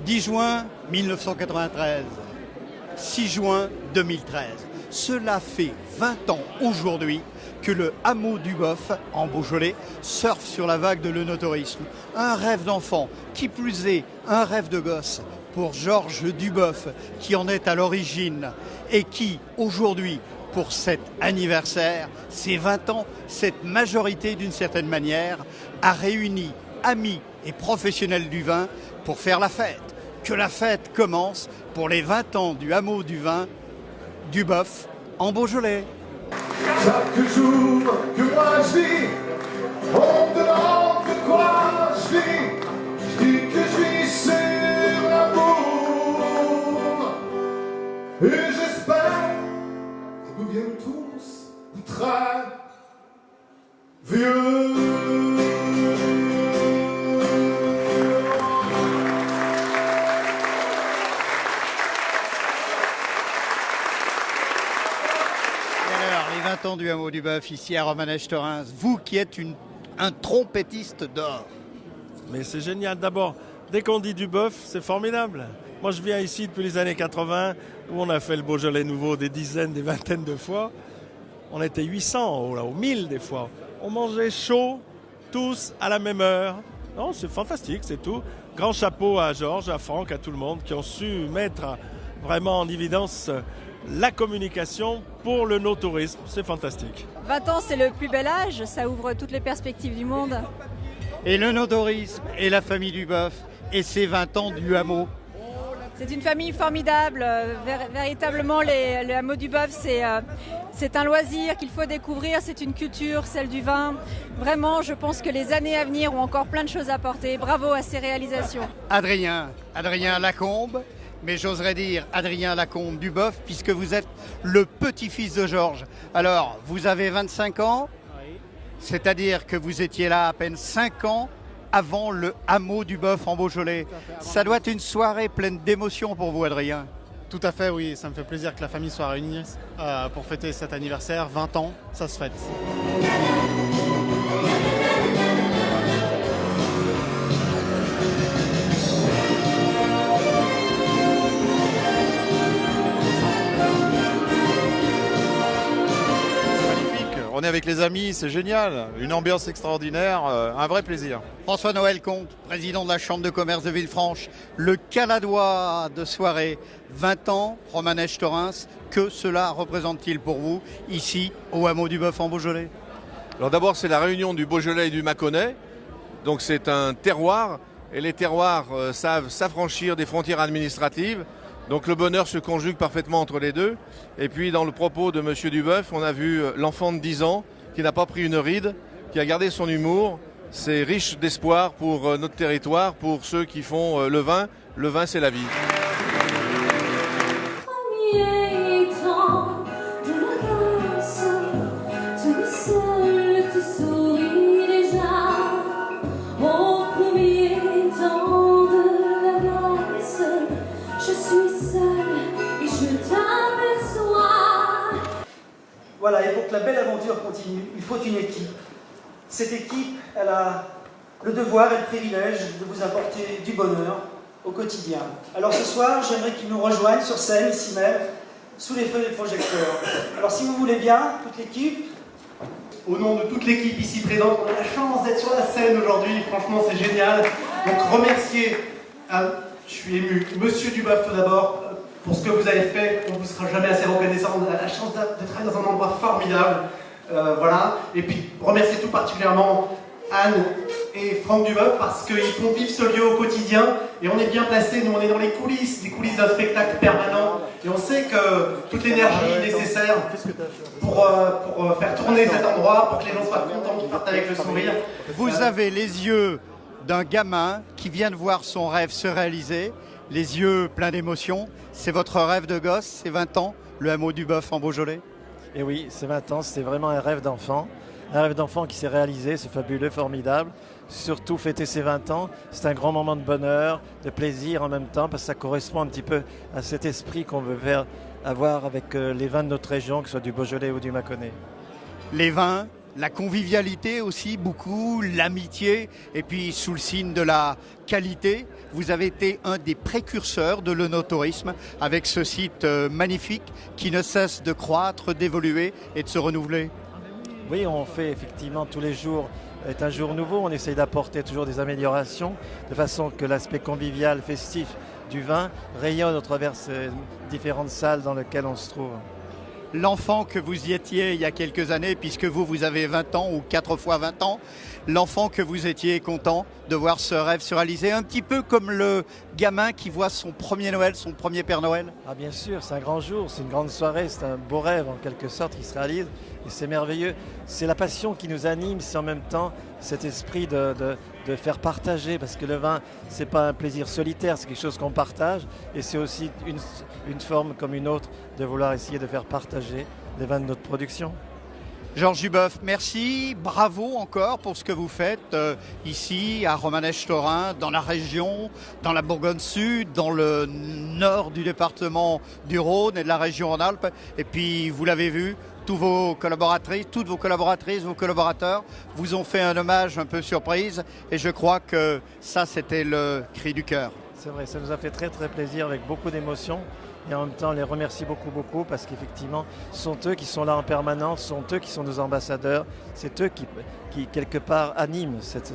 10 juin 1993, 6 juin 2013. Cela fait 20 ans aujourd'hui que le hameau du Boeuf, en Beaujolais, surfe sur la vague de l'œnotourisme. Un rêve d'enfant, qui plus est, un rêve de gosse pour Georges Duboeuf, qui en est à l'origine et qui, aujourd'hui, pour cet anniversaire, ces 20 ans, cette majorité, d'une certaine manière, a réuni amis et professionnels du vin pour faire la fête. Que la fête commence pour les 20 ans du hameau du vin du Boeuf en Beaujolais. Chaque jour que moi je vis, on me demande de quoi je vis. Je dis que je vis sur l'amour. Et j'espère que nous viennent tous très vieux. Les 20 ans du hameau du Boeuf ici à Romanèche-Thorens, vous qui êtes un trompettiste d'or. Mais c'est génial. D'abord, dès qu'on dit du Boeuf, c'est formidable. Moi, je viens ici depuis les années 80, où on a fait le Beaujolais nouveau des dizaines, des vingtaines de fois. On était 800, au 1000 des fois. On mangeait chaud, tous à la même heure. Non, c'est fantastique, c'est tout. Grand chapeau à Georges, à Franck, à tout le monde qui ont su mettre vraiment en évidence la communication pour le no-tourisme. C'est fantastique. 20 ans, c'est le plus bel âge. Ça ouvre toutes les perspectives du monde. Et le no-tourisme et la famille du Boeuf et ses 20 ans du hameau. C'est une famille formidable. Véritablement, le hameau du Boeuf, c'est un loisir qu'il faut découvrir. C'est une culture, celle du vin. Vraiment, je pense que les années à venir ont encore plein de choses à apporter. Bravo à ces réalisations. Adrien Lacombe, mais j'oserais dire Adrien Lacombe du Boeuf, puisque vous êtes le petit-fils de Georges. Alors, vous avez 25 ans, c'est-à-dire que vous étiez là à peine 5 ans avant le hameau du Boeuf en Beaujolais. Ça doit être une soirée pleine d'émotions pour vous, Adrien. Tout à fait, oui. Ça me fait plaisir que la famille soit réunie pour fêter cet anniversaire. 20 ans, ça se fête. On est avec les amis, c'est génial, une ambiance extraordinaire, un vrai plaisir. François-Noël Comte, président de la Chambre de commerce de Villefranche, le Caladois de soirée, 20 ans, Romanèche-Thorens, que cela représente-t-il pour vous, ici, au hameau du Boeuf en Beaujolais? Alors d'abord, c'est la réunion du Beaujolais et du Mâconnais, donc c'est un terroir, et les terroirs savent s'affranchir des frontières administratives. Donc le bonheur se conjugue parfaitement entre les deux. Et puis dans le propos de M. Duboeuf, on a vu l'enfant de 10 ans qui n'a pas pris une ride, qui a gardé son humour. C'est riche d'espoir pour notre territoire, pour ceux qui font le vin. Le vin, c'est la vie. Voilà, et pour que la belle aventure continue, il faut une équipe. Cette équipe, elle a le devoir et le privilège de vous apporter du bonheur au quotidien. Alors ce soir, j'aimerais qu'ils nous rejoignent sur scène, ici même, sous les feux des projecteurs. Alors si vous voulez bien, toute l'équipe. Au nom de toute l'équipe ici présente, on a la chance d'être sur la scène aujourd'hui. Franchement, c'est génial. Donc remercier, je suis ému, Monsieur Duboeuf tout d'abord, pour ce que vous avez fait. On ne vous sera jamais assez reconnaissant. On a la chance de travailler dans un endroit formidable. Voilà. Et puis remercier tout particulièrement Anne et Franck Duboeuf parce qu'ils font vivre ce lieu au quotidien. Et on est bien placés. Nous, on est dans les coulisses d'un spectacle permanent. Et on sait que toute l'énergie nécessaire pour faire tourner cet endroit, pour que les gens soient contents, qu'ils partent avec le sourire. Vous avez les yeux d'un gamin qui vient de voir son rêve se réaliser, les yeux pleins d'émotion. C'est votre rêve de gosse, c'est 20 ans, le hameau du Boeuf en Beaujolais? Et oui, c'est 20 ans, c'est vraiment un rêve d'enfant. Un rêve d'enfant qui s'est réalisé, c'est fabuleux, formidable. Surtout fêter ses 20 ans, c'est un grand moment de bonheur, de plaisir en même temps, parce que ça correspond un petit peu à cet esprit qu'on veut avoir avec les vins de notre région, que ce soit du Beaujolais ou du Mâconnais. Les vins, la convivialité aussi, beaucoup, l'amitié, et puis sous le signe de la qualité, vous avez été un des précurseurs de l'œnotourisme avec ce site magnifique qui ne cesse de croître, d'évoluer et de se renouveler. Oui, on fait effectivement tous les jours est un jour nouveau, on essaye d'apporter toujours des améliorations de façon que l'aspect convivial, festif du vin rayonne au travers ces différentes salles dans lesquelles on se trouve. L'enfant que vous y étiez il y a quelques années, puisque vous avez 20 ans ou 4 fois 20 ans, l'enfant que vous étiez content de voir ce rêve se réaliser, un petit peu comme le gamin qui voit son premier Noël, son premier Père Noël. Ah bien sûr, c'est un grand jour, c'est une grande soirée, c'est un beau rêve en quelque sorte qui se réalise et c'est merveilleux. C'est la passion qui nous anime, c'est en même temps cet esprit de faire partager, parce que le vin, c'est pas un plaisir solitaire, c'est quelque chose qu'on partage et c'est aussi une forme comme une autre de vouloir essayer de faire partager les vins de notre production. Georges Duboeuf, merci, bravo encore pour ce que vous faites ici à Romanèche-Thorins, dans la région, dans la Bourgogne-Sud, dans le nord du département du Rhône et de la région Rhône-Alpes. Et puis, vous l'avez vu, toutes vos collaboratrices, vos collaborateurs vous ont fait un hommage un peu surprise. Et je crois que ça, c'était le cri du cœur. C'est vrai, ça nous a fait très très plaisir avec beaucoup d'émotion. Et en même temps, on les remercie beaucoup parce qu'effectivement, ce sont eux qui sont là en permanence, ce sont eux qui sont nos ambassadeurs, c'est eux qui quelque part animent cette...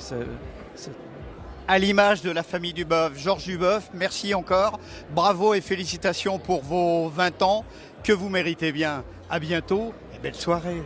À l'image de la famille Duboeuf, Georges Duboeuf, merci encore, bravo et félicitations pour vos 20 ans que vous méritez bien. À bientôt et belle soirée.